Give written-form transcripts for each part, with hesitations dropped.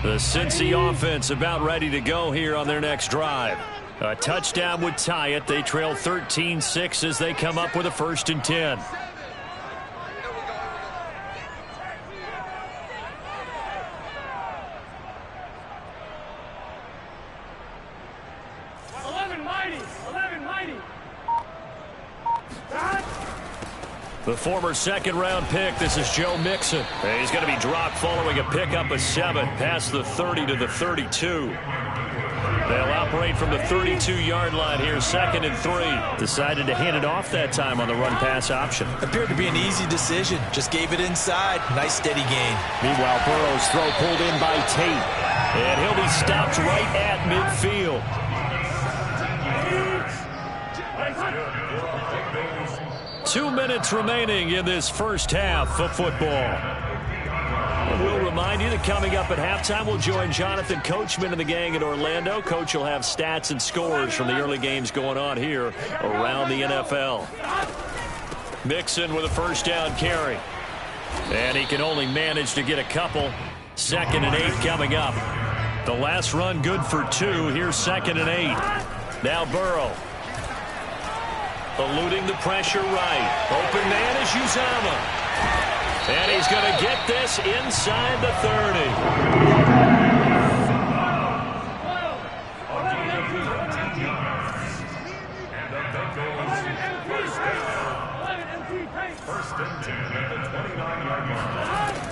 The Cincy offense about ready to go here on their next drive. A touchdown would tie it. They trail 13-6 as they come up with a 1st and 10. The former second-round pick, this is Joe Mixon. He's going to be dropped following a pickup of 7 past the 30 to the 32. They'll operate from the 32-yard line here, 2nd and 3. Decided to hand it off that time on the run-pass option. Appeared to be an easy decision. Just gave it inside. Nice steady gain. Meanwhile, Burrow's throw pulled in by Tate. And he'll be stopped right at midfield. 2 minutes remaining in this first half of football. We'll remind you that coming up at halftime, we'll join Jonathan Coachman and the gang in Orlando. Coach will have stats and scores from the early games going on here around the NFL. Mixon with a 1st down carry. And he can only manage to get a couple. 2nd and 8 coming up. The last run good for 2. Here's 2nd and 8. Now Burrow. Eluding the pressure right. Open man is Uzomah. And he's going to get this inside the 30.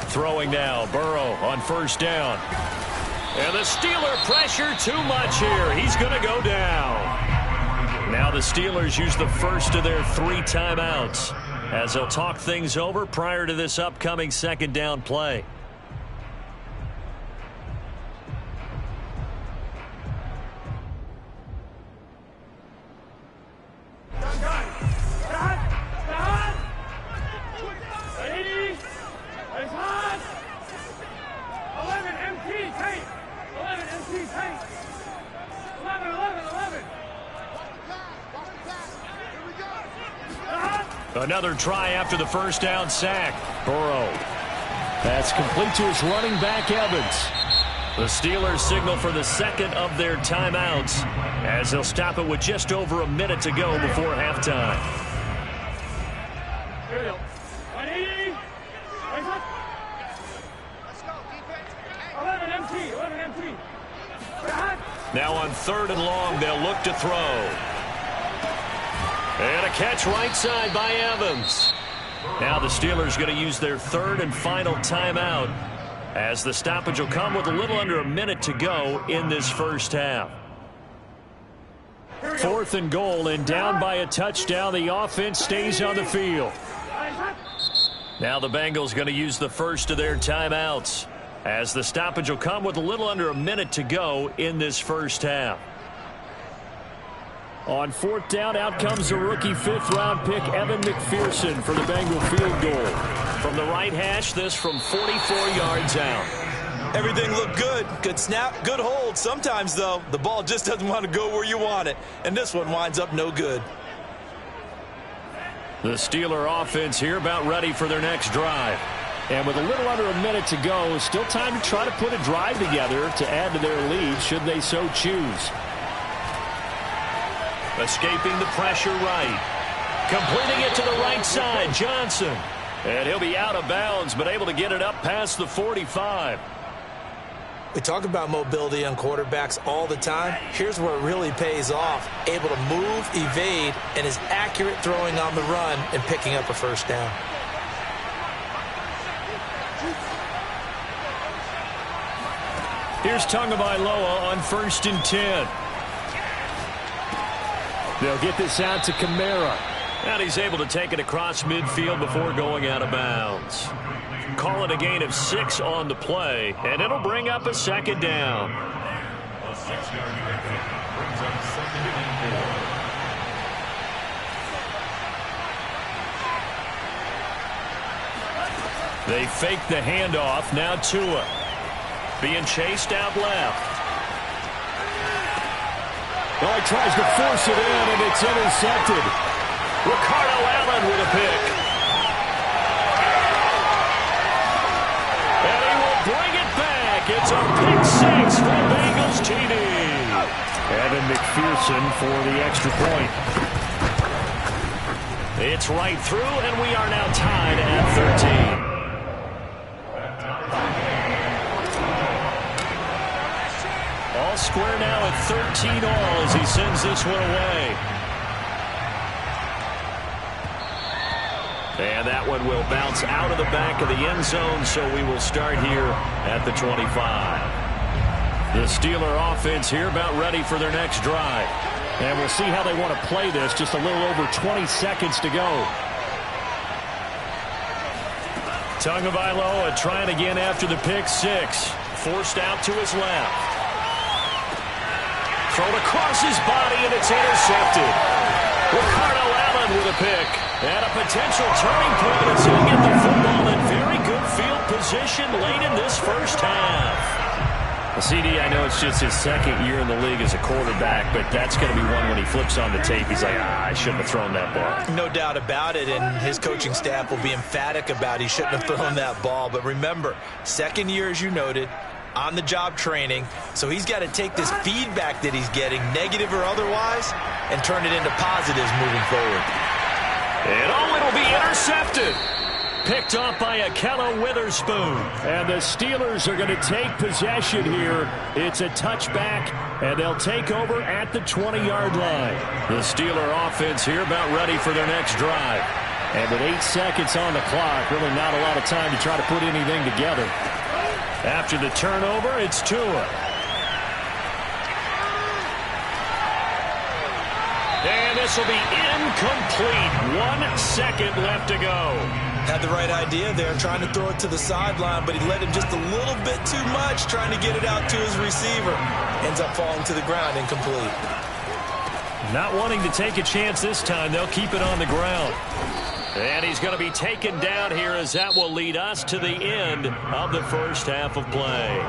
Throwing now, Burrow on 1st down. And the Steeler pressure too much here. He's going to go down. Now the Steelers use the first of their 3 timeouts as they'll talk things over prior to this upcoming 2nd down play. Another try after the 1st down sack. Burrow. That's complete to his running back, Evans. The Steelers signal for the 2nd of their timeouts as they'll stop it with just over a minute to go before halftime. Now on 3rd and long, they'll look to throw. And a catch right side by Evans. Now the Steelers going to use their 3rd and final timeout as the stoppage will come with a little under a minute to go in this first half. 4th and goal, and down by a touchdown. The offense stays on the field. Now the Bengals going to use the first of their timeouts as the stoppage will come with a little under a minute to go in this first half. On 4th down, out comes the rookie 5th-round pick, Evan McPherson, for the Bengal field goal. From the right hash, this from 44 yards out. Everything looked good. Good snap, good hold. Sometimes, though, the ball just doesn't want to go where you want it. And this one winds up no good. The Steeler offense here about ready for their next drive. And with a little under a minute to go, still time to try to put a drive together to add to their lead should they so choose. Escaping the pressure right. Completing it to the right side, Johnson. And he'll be out of bounds, but able to get it up past the 45. We talk about mobility on quarterbacks all the time. Here's where it really pays off. Able to move, evade, and is accurate throwing on the run and picking up a 1st down. Here's Tagovailoa on 1st and 10. They'll get this out to Kamara. And he's able to take it across midfield before going out of bounds. Call it a gain of 6 on the play, and it'll bring up a 2nd down. They fake the handoff. Now Tua being chased out left. Well, he tries to force it in, and it's intercepted. Ricardo Allen with a pick. And he will bring it back. It's a Cheney. Evan McPherson for the extra point. It's right through, and we are now tied at 13. All square now at 13 all as he sends this one away. And that one will bounce out of the back of the end zone, so we will start here at the 25. The Steeler offense here about ready for their next drive. And we'll see how they want to play this. Just a little over 20 seconds to go. Tagovailoa trying again after the pick six. Forced out to his left. Thrown across his body, and it's intercepted. Ricardo Allen with a pick. And a potential turning point as he'll get the football in very good field position late in this first half. CD, I know it's just his second year in the league as a quarterback, but that's going to be one when he flips on the tape. He's like, I shouldn't have thrown that ball. No doubt about it, and his coaching staff will be emphatic about he shouldn't have thrown that ball. But remember, second year, as you noted, on-the-job training, so he's got to take this feedback that he's getting, negative or otherwise, and turn it into positives moving forward. And it'll be intercepted. Picked off by Ahkello Witherspoon. And the Steelers are going to take possession here. It's a touchback, and they'll take over at the 20-yard line. The Steeler offense here about ready for their next drive. And with 8 seconds on the clock, really not a lot of time to try to put anything together. After the turnover, it's Tua. And this will be incomplete. 1 second left to go. Had the right idea there, trying to throw it to the sideline, but he let him just a little bit too much, trying to get it out to his receiver. Ends up falling to the ground, incomplete. Not wanting to take a chance this time, they'll keep it on the ground. And he's going to be taken down here as that will lead us to the end of the first half of play.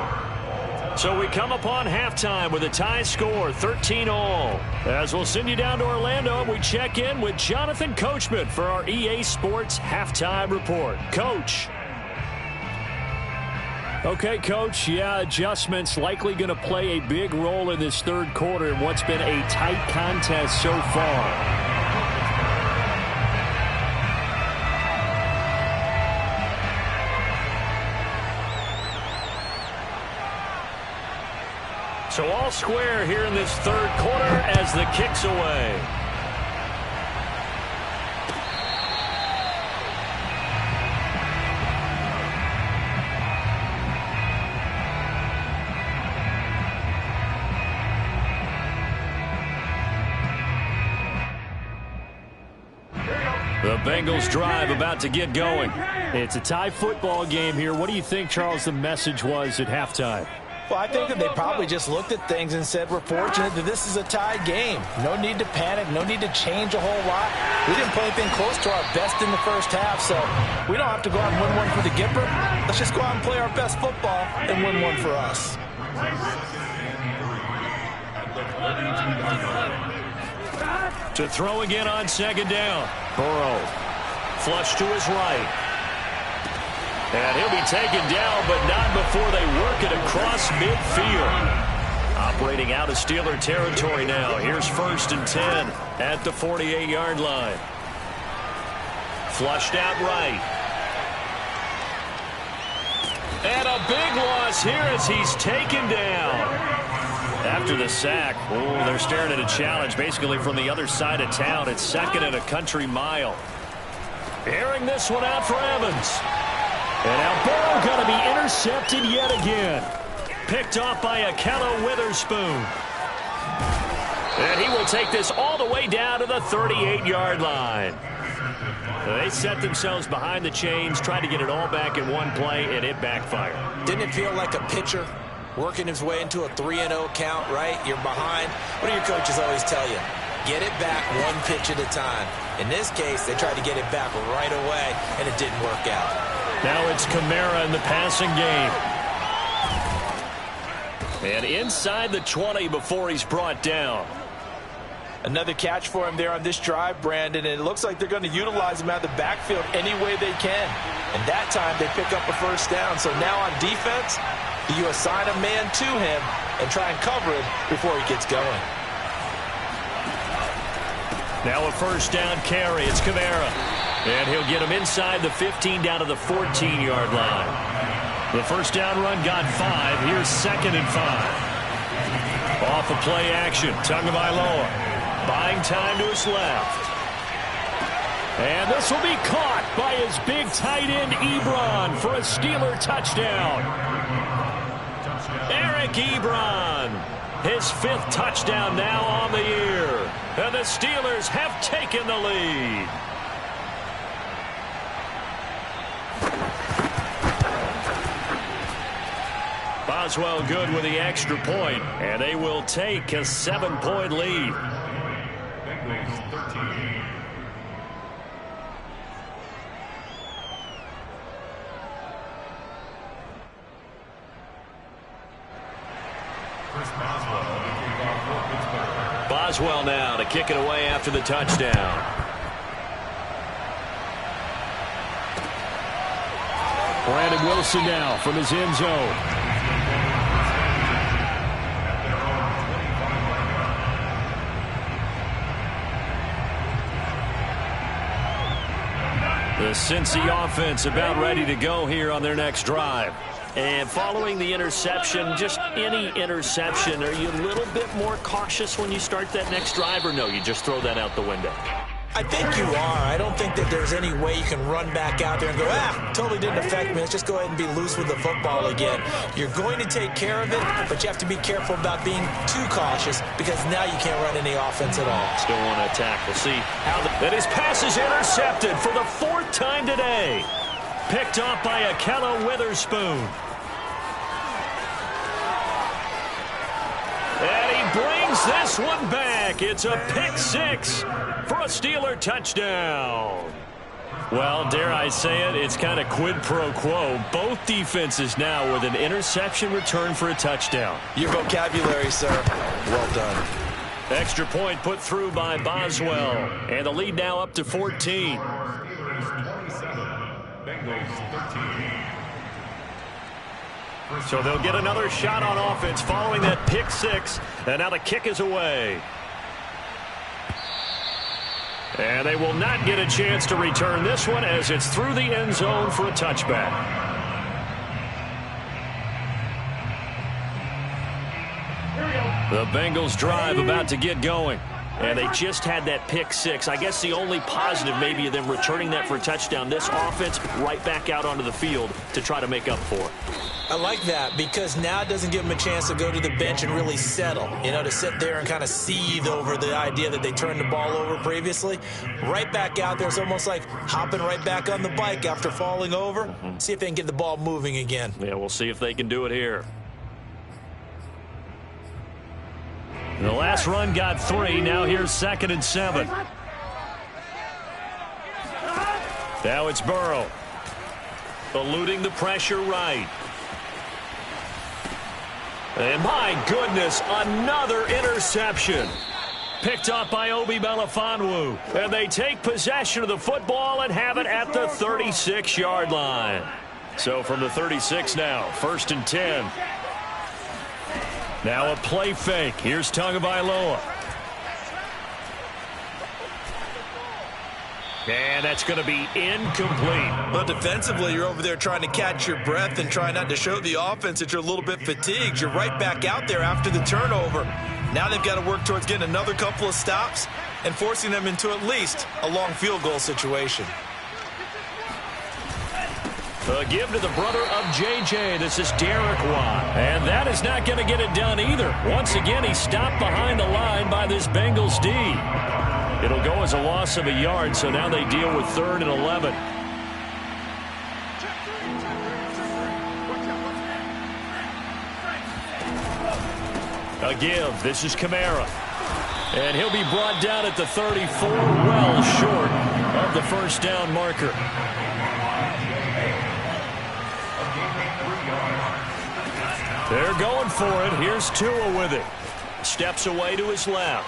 So we come upon halftime with a tie score, 13-all. As we'll send you down to Orlando, we check in with Jonathan Coachman for our EA Sports Halftime Report. Coach. Okay, Coach, adjustments likely going to play a big role in this third quarter in what's been a tight contest so far. So all square here in this third quarter as the kick's away. The Bengals drive about to get going. It's a tie football game here. What do you think, Charles, the message was at halftime? Well, I think that they probably just looked at things and said, we're fortunate that this is a tied game. No need to panic, no need to change a whole lot. We didn't play anything close to our best in the first half, so we don't have to go out and win one for the Gipper. Let's just go out and play our best football and win one for us. To throw again on second down. Burrow. Flush to his right. And he'll be taken down, but not before they work it across midfield. Operating out of Steeler territory now. Here's 1st and 10 at the 48-yard line. Flushed out right. And a big loss here as he's taken down. After the sack, they're staring at a challenge basically from the other side of town. It's 2nd and a country mile. Airing this one out for Evans. And now Burrow going to be intercepted yet again. Picked off by Ahkello Witherspoon. And he will take this all the way down to the 38-yard line. They set themselves behind the chains, tried to get it all back in one play, and it backfired. Didn't it feel like a pitcher working his way into a 3-0 count, right? You're behind. What do your coaches always tell you? Get it back one pitch at a time. In this case, they tried to get it back right away, and it didn't work out. Now it's Kamara in the passing game. And inside the 20 before he's brought down. Another catch for him there on this drive, Brandon, and it looks like they're going to utilize him out of the backfield any way they can. And that time they pick up a first down. So now on defense, You assign a man to him and try and cover him before he gets going. Now a first down carry. It's Kamara. And he'll get him inside the 15 down to the 14-yard line. The first down run got 5. Here's 2nd and 5. Off of play action. Tagovailoa buying time to his left. And this will be caught by his big tight end Ebron for a Steeler touchdown. Eric Ebron, his 5th touchdown now on the year. And the Steelers have taken the lead. Boswell good with the extra point, and they will take a 7-point lead. Boswell now to kick it away after the touchdown. Brandon Wilson now from his end zone. The Cincy offense about ready to go here on their next drive. And following the interception, just any interception, are you a little bit more cautious when you start that next drive, or no, you just throw that out the window? I think you are. I don't think that there's any way you can run back out there and go, totally didn't affect me. Let's just go ahead and be loose with the football again. You're going to take care of it, but you have to be careful about being too cautious because now you can't run any offense at all. Still want to attack. We'll see how that his pass is intercepted for the 4th time today. Picked off by Ahkello Witherspoon. And he brings this one back. It's a pick 6 for a Steeler touchdown. Well, dare I say it, it's kind of quid pro quo. Both defenses now with an interception return for a touchdown. Your vocabulary, sir. Well done. Extra point put through by Boswell. And the lead now up to 14. So they'll get another shot on offense following that pick 6. And now the kick is away. And they will not get a chance to return this one as it's through the end zone for a touchback. The Bengals drive about to get going. And they just had that pick 6. I guess the only positive maybe of them returning that for a touchdown. This offense right back out onto the field to try to make up for it. I like that because now it doesn't give them a chance to go to the bench and really settle. You know, to sit there and kind of seethe over the idea that they turned the ball over previously. Right back out there. It's almost like hopping right back on the bike after falling over. See if they can get the ball moving again. Yeah, we'll see if they can do it here. The last run got 3. Now here's 2nd and 7. Now it's Burrow. Eluding the pressure right. And my goodness, another interception. Picked up by Obi Melifonwu. And they take possession of the football and have it at the 36-yard line. So from the 36 now, 1st and 10. Now a play fake. Here's Tagovailoa. And that's going to be incomplete. But defensively, you're over there trying to catch your breath and try not to show the offense that you're a little bit fatigued. You're right back out there after the turnover. Now they've got to work towards getting another couple of stops and forcing them into at least a long field goal situation. A give to the brother of J.J. This is Derek Watt. And that is not going to get it done either. Once again, he stopped behind the line by this Bengals D. It'll go as a loss of a yard, so now they deal with 3rd and 11. A give. This is Kamara. And he'll be brought down at the 34, well short of the first down marker. They're going for it. Here's Tua with it. Steps away to his left.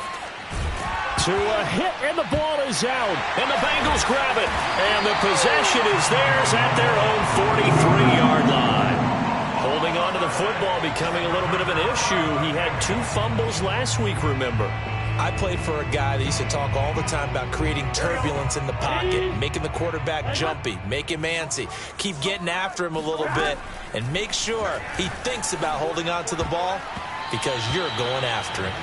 Tua hit, and the ball is out. And the Bengals grab it. And the possession is theirs at their own 43-yard line. Holding holding on to the football becoming a little bit of an issue. He had 2 fumbles last week, remember. I played for a guy that used to talk all the time about creating turbulence in the pocket, making the quarterback jumpy, make him antsy, keep getting after him a little bit, and make sure he thinks about holding on to the ball because you're going after him.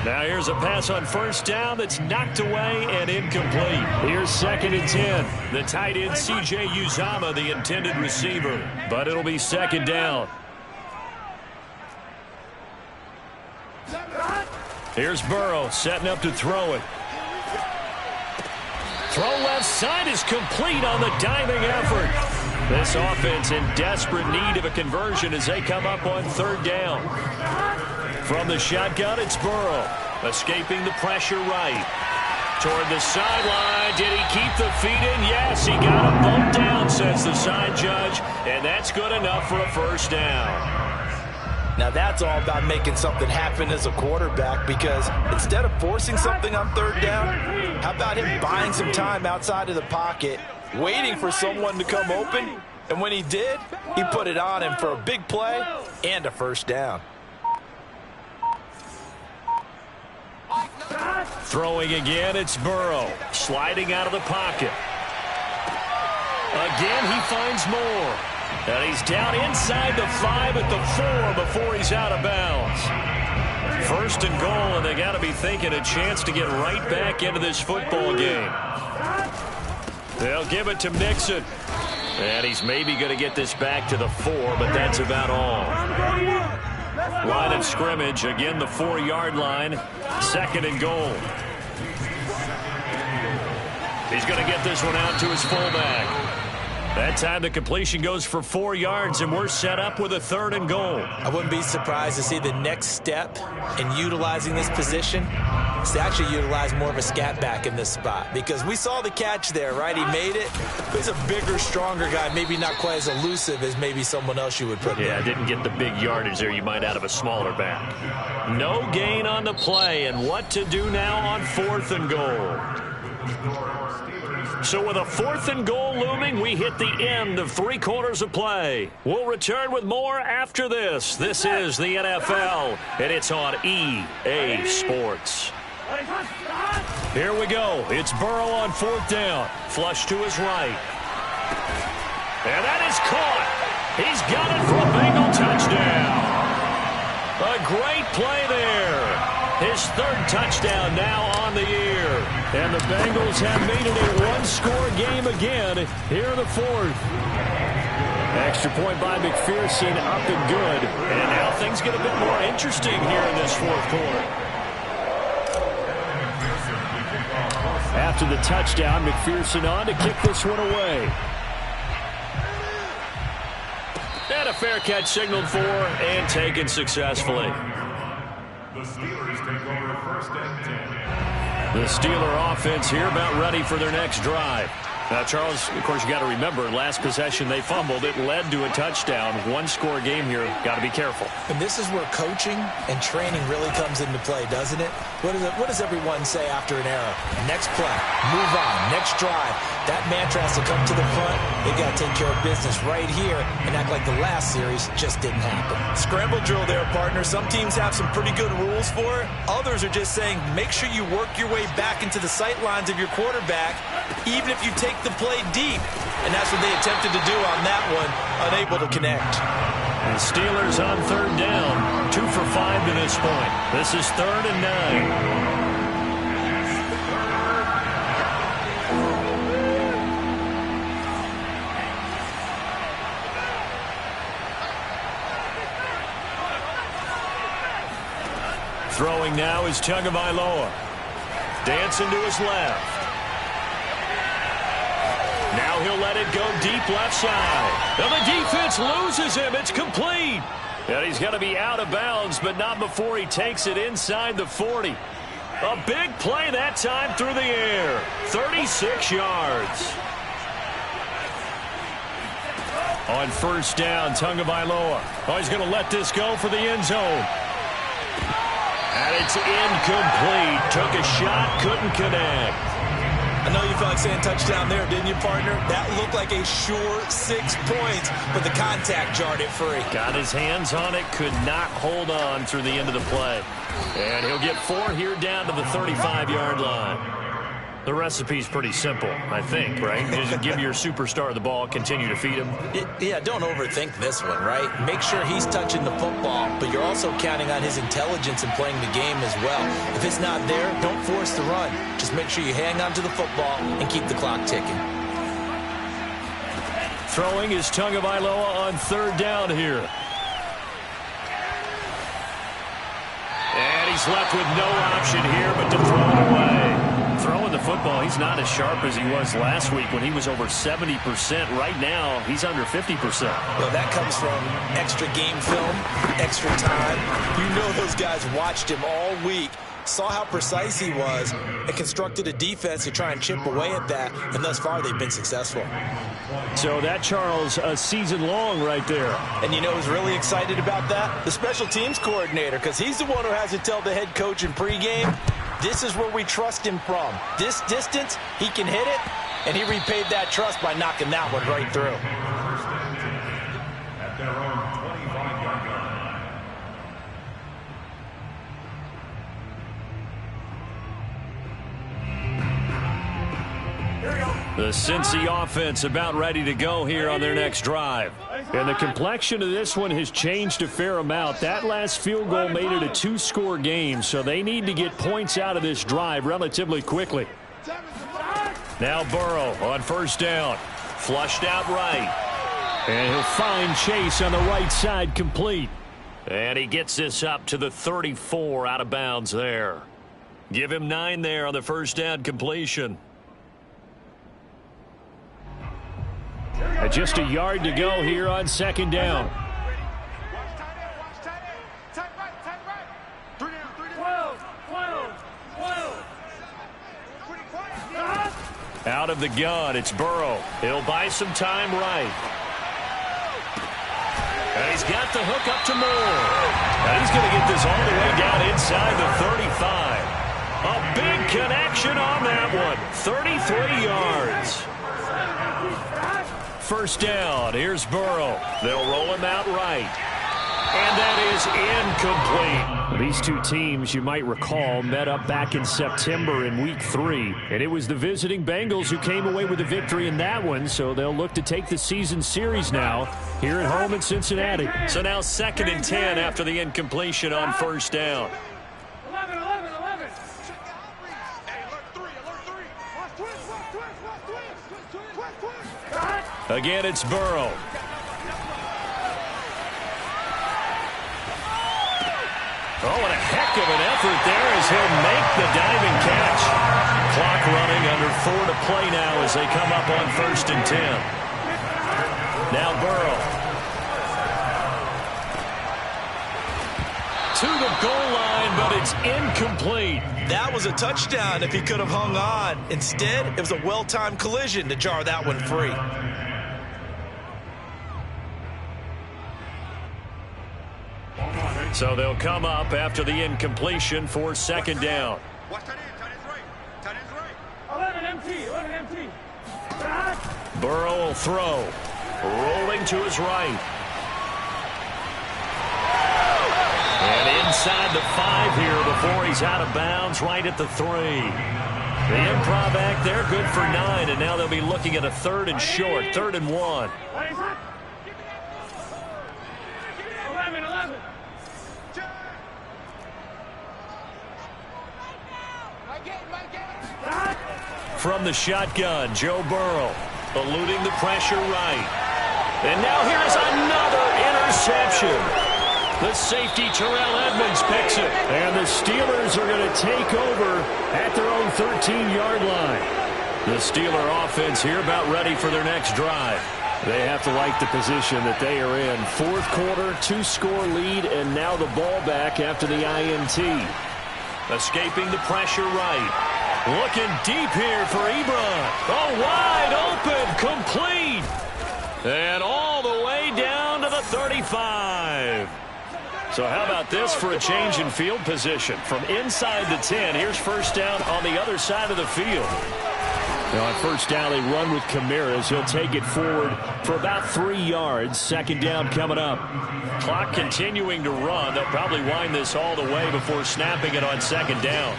Now here's a pass on first down that's knocked away and incomplete. Here's 2nd and 10. The tight end C.J. Uzomah, the intended receiver. But it'll be 2nd down. Here's Burrow setting up to throw it. Throw left side is complete on the diving effort. This offense in desperate need of a conversion as they come up on 3rd down. From the shotgun, it's Burrow. Escaping the pressure right. Toward the sideline. Did he keep the feet in? Yes, he got them both down, says the side judge. And that's good enough for a 1st down. Now that's all about making something happen as a quarterback, because instead of forcing something on 3rd down, how about him buying some time outside of the pocket, waiting for someone to come open, and when he did, he put it on him for a big play and a 1st down. Throwing again, it's Burrow. Sliding out of the pocket. Again, he finds more. And he's down inside the 5 at the 4 before he's out of bounds. 1st and goal, and they got to be thinking a chance to get right back into this football game. They'll give it to Mixon. And he's maybe going to get this back to the 4, but that's about all. Line of scrimmage, again the 4-yard line. 2nd and goal. He's going to get this one out to his fullback. That time the completion goes for 4 yards, and we're set up with a 3rd and goal. I wouldn't be surprised to see the next step in utilizing this position is to actually utilize more of a scat back in this spot, because we saw the catch there, right? He made it. He's a bigger, stronger guy, maybe not quite as elusive as maybe someone else you would put there. Yeah, didn't get the big yardage there you might out of a smaller back. No gain on the play, and what to do now on 4th and goal. So with a 4th and goal looming, we hit the end of 3 quarters of play. We'll return with more after this. This is the NFL, and it's on EA Sports. Here we go. It's Burrow on 4th down. Flush to his right. And that is caught. He's got it for a Bengal touchdown. A great play there. His 3rd touchdown now on the year. And the Bengals have made it a 1-score game again here in the 4th. Extra point by McPherson, up and good. And now things get a bit more interesting here in this 4th quarter. After the touchdown, McPherson on to kick this one away. And a fair catch signaled for and taken successfully. The Steelers take over 1st and 10. The Steeler offense here about ready for their next drive. Now, Charles, of course, you got to remember, last possession they fumbled. It led to a touchdown. 1-score game here. Got to be careful. And this is where coaching and training really comes into play, doesn't it? What does everyone say after an error? Next play, move on, next drive. That mantra has to come to the front. They got to take care of business right here and act like the last series just didn't happen. Scramble drill there, partner. Some teams have some pretty good rules for it. Others are just saying, make sure you work your way back into the sight lines of your quarterback, even if you take the play deep. And that's what they attempted to do on that one, unable to connect. The Steelers on 3rd down, 2 for 5 to this point. This is 3rd and 9. Throwing now is Tagovailoa. Dancing to his left. Now he'll let it go deep left side. Now the defense loses him. It's complete. And he's going to be out of bounds, but not before he takes it inside the 40. A big play that time through the air. 36 yards. On 1st down, Tagovailoa. Oh, he's going to let this go for the end zone. And it's incomplete. Took a shot, couldn't connect. I know you felt like saying touchdown there, didn't you, partner? That looked like a sure 6 points, but the contact jarred it free. Got his hands on it, could not hold on through the end of the play. And he'll get 4 here down to the 35-yard line. The recipe's pretty simple, I think, right? Just give your superstar the ball, continue to feed him. Yeah, don't overthink this one, right? Make sure he's touching the football, but you're also counting on his intelligence in playing the game as well. If it's not there, don't force the run. Just make sure you hang on to the football and keep the clock ticking. Throwing is Tagovailoa on 3rd down here. And he's left with no option here but to throw it away. Throwing the football, he's not as sharp as he was last week when he was over 70%. Right now, he's under 50%. Well, that comes from extra game film, extra time. You know those guys watched him all week, saw how precise he was, and constructed a defense to try and chip away at that, and thus far they've been successful. So that, Charles, a season long right there. And you know who's really excited about that? The special teams coordinator, because he's the one who has to tell the head coach in pregame, this is where we trust him from. This distance, he can hit it, and he repaid that trust by knocking that one right through. At their own 25-yard line. The Cincy offense about ready to go here on their next drive. And the complexion of this one has changed a fair amount. That last field goal made it a 2-score game, so they need to get points out of this drive relatively quickly. Now Burrow on 1st down. Flushed out right. And he'll find Chase on the right side complete. And he gets this up to the 34 out of bounds there. Give him 9 there on the 1st down completion. Just a yard to go here on 2nd down. Out of the gun, it's Burrow. He'll buy some time right. And he's got the hook up to Moore. And he's going to get this all the way down inside the 35. A big connection on that one. 33 yards. 1st down. Here's Burrow. They'll roll him out right. And that is incomplete. These two teams, you might recall, met up back in September in Week 3. And it was the visiting Bengals who came away with the victory in that one, so they'll look to take the season series now here at home in Cincinnati. So now 2nd and 10 after the incompletion on 1st down. 11. Again, it's Burrow. Oh, and a heck of an effort there as he'll make the diving catch. Clock running, under 4 to play now as they come up on 1st and 10. Now Burrow. To the goal line, but it's incomplete. That was a touchdown if he could have hung on. Instead, it was a well-timed collision to jar that one free. So they'll come up after the incompletion for 2nd down. Watch tight end. Tight end's right. 11 empty. Burrow will throw. Rolling to his right. And inside the 5 here before he's out of bounds, right at the 3. The improv act there, good for 9, and now they'll be looking at a 3rd and short, 3rd and 1. 11. From the shotgun, Joe Burrow eluding the pressure right. And now here's another interception. The safety, Terrell Edmonds, picks it. And the Steelers are going to take over at their own 13-yard line. The Steeler offense here about ready for their next drive. They have to like the position that they are in. 4th quarter, 2-score lead, and now the ball back after the INT. Escaping the pressure right. Looking deep here for Ebron. Oh, wide open, complete. And all the way down to the 35. So how about this for a change in field position? From inside the 10, here's 1st down on the other side of the field. Now on first down, they run with Kamara. He'll take it forward for about 3 yards. Second down coming up. Clock continuing to run. They'll probably wind this all the way before snapping it on second down.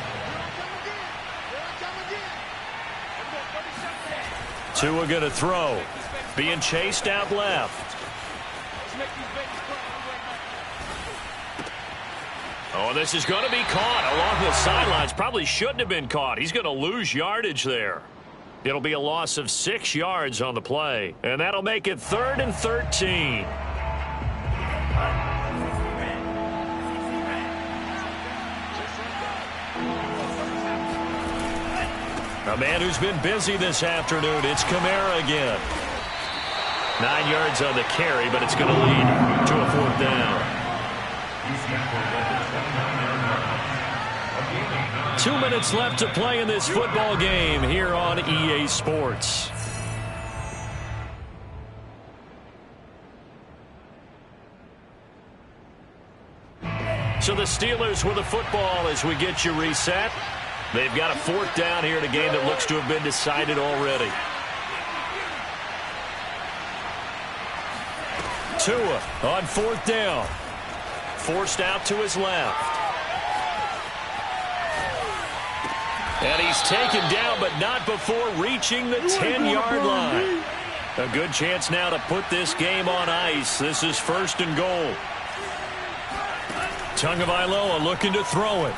Tua going to throw. Being chased out left. Oh, this is going to be caught along the sidelines. Probably shouldn't have been caught. He's going to lose yardage there. It'll be a loss of 6 yards on the play. And that'll make it 3rd and 13. A man who's been busy this afternoon. It's Kamara again. 9 yards on the carry, but it's going to lead to a 4th down. 2 minutes left to play in this football game here on EA Sports. So the Steelers with the football as we get you reset. They've got a 4th down here in a game that looks to have been decided already. Tua on 4th down. Forced out to his left. And he's taken down, but not before reaching the 10-yard line. A good chance now to put this game on ice. This is 1st and goal. Tagovailoa looking to throw it.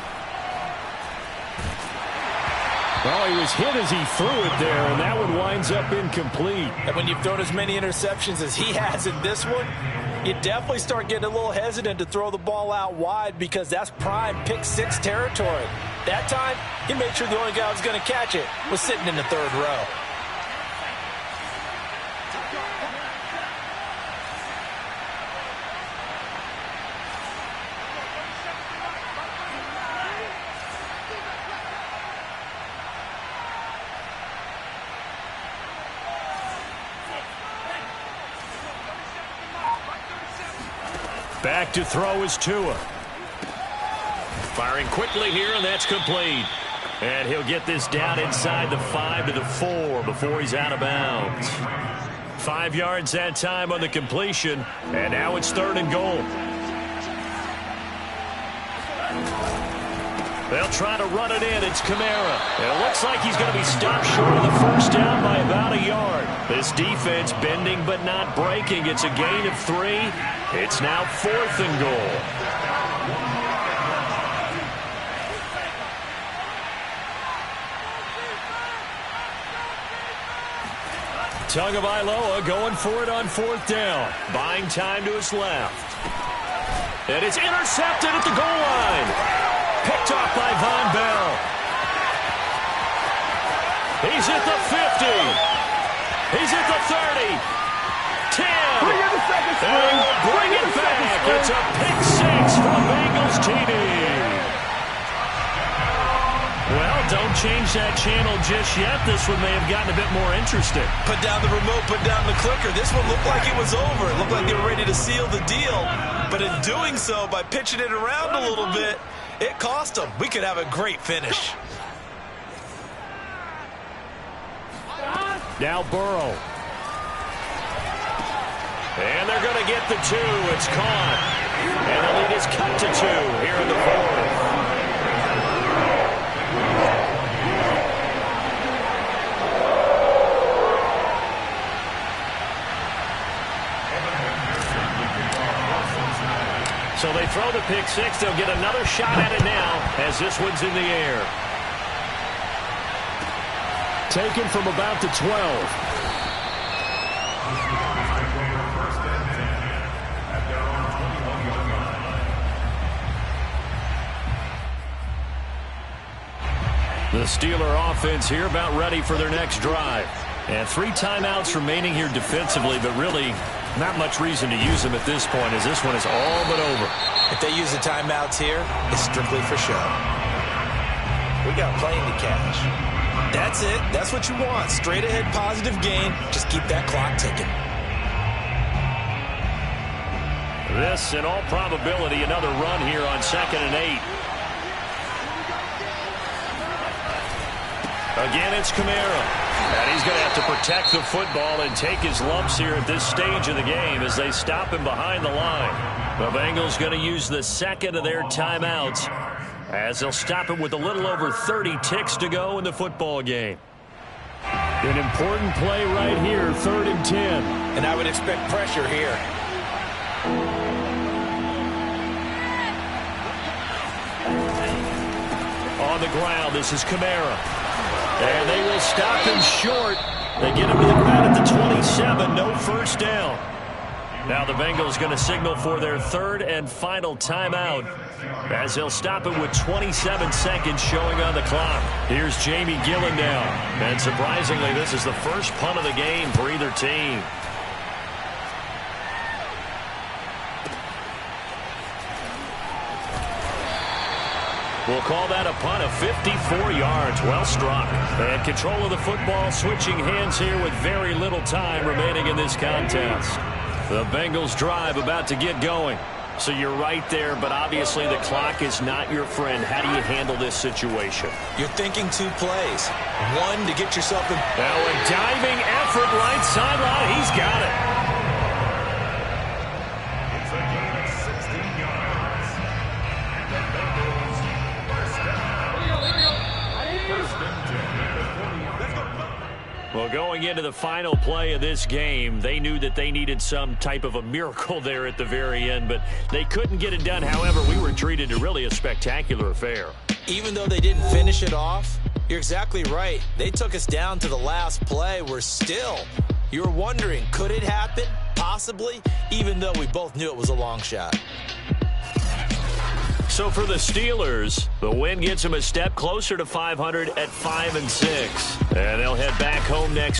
Well, he was hit as he threw it there, and that one winds up incomplete. And when you've thrown as many interceptions as he has in this one, you definitely start getting a little hesitant to throw the ball out wide because that's prime pick 6 territory. That time, he made sure the only guy who was going to catch it was sitting in the 3rd row. Back to throw is Tua. Firing quickly here, and that's complete. And he'll get this down inside the 5 to the 4 before he's out of bounds. 5 yards that time on the completion, and now it's 3rd and goal. They'll try to run it in. It's Kamara. And it looks like he's going to be stopped short of the 1st down by about a yard. This defense bending but not breaking. It's a gain of 3. It's now 4th and goal. Tagovailoa going for it on 4th down. Buying time to his left. And it's intercepted at the goal line. Picked off by Von Bell. He's at the 50. He's at the 30. 10. And bring it back. It's a pick 6 from Bengals TD. Well, don't change that channel just yet. This one may have gotten a bit more interesting. Put down the remote, put down the clicker. This one looked like it was over. It looked like they were ready to seal the deal. But in doing so, by pitching it around a little bit, it cost them. We could have a great finish. Now Burrow. And they're going to get the 2. It's caught. And the lead is cut to 2 here in the 4th. So they throw the pick 6. They'll get another shot at it now as this one's in the air. Taken from about the 12. The Steeler offense here about ready for their next drive. And 3 timeouts remaining here defensively, but really not much reason to use them at this point as this one is all but over. If they use the timeouts here, it's strictly for show. We got playing to catch. That's it. That's what you want. Straight ahead positive gain. Just keep that clock ticking. This, in all probability, another run here on 2nd and 8. Again, it's Kamara. And he's going to have to protect the football and take his lumps here at this stage of the game as they stop him behind the line. The Bengals going to use the second of their timeouts as they'll stop him with a little over 30 ticks to go in the football game. An important play right here, 3rd and 10. And I would expect pressure here. On the ground, this is Kamara. And they will stop him short. They get him to the ground at the 27, no first down. Now the Bengals going to signal for their 3rd and final timeout as they'll stop it with 27 seconds showing on the clock. Here's Jamie Gillen now. And surprisingly, this is the first punt of the game for either team. We'll call that a punt of 54 yards. Well struck. And control of the football switching hands here with very little time remaining in this contest. The Bengals drive about to get going. So you're right there, but obviously the clock is not your friend. How do you handle this situation? You're thinking 2 plays. One, to get yourself in. Now a diving effort right sideline. He's got it. It's a gain of 16 yards. And the Bengals first down. First and 10 at the 40. Let's go. Well, going into the final play of this game, they knew that they needed some type of a miracle there at the very end, but they couldn't get it done. However, we were treated to really a spectacular affair. Even though they didn't finish it off, you're exactly right. They took us down to the last play. You're wondering, could it happen? Possibly, even though we both knew it was a long shot. So for the Steelers, the win gets them a step closer to 500 at 5-6. And they'll head back home next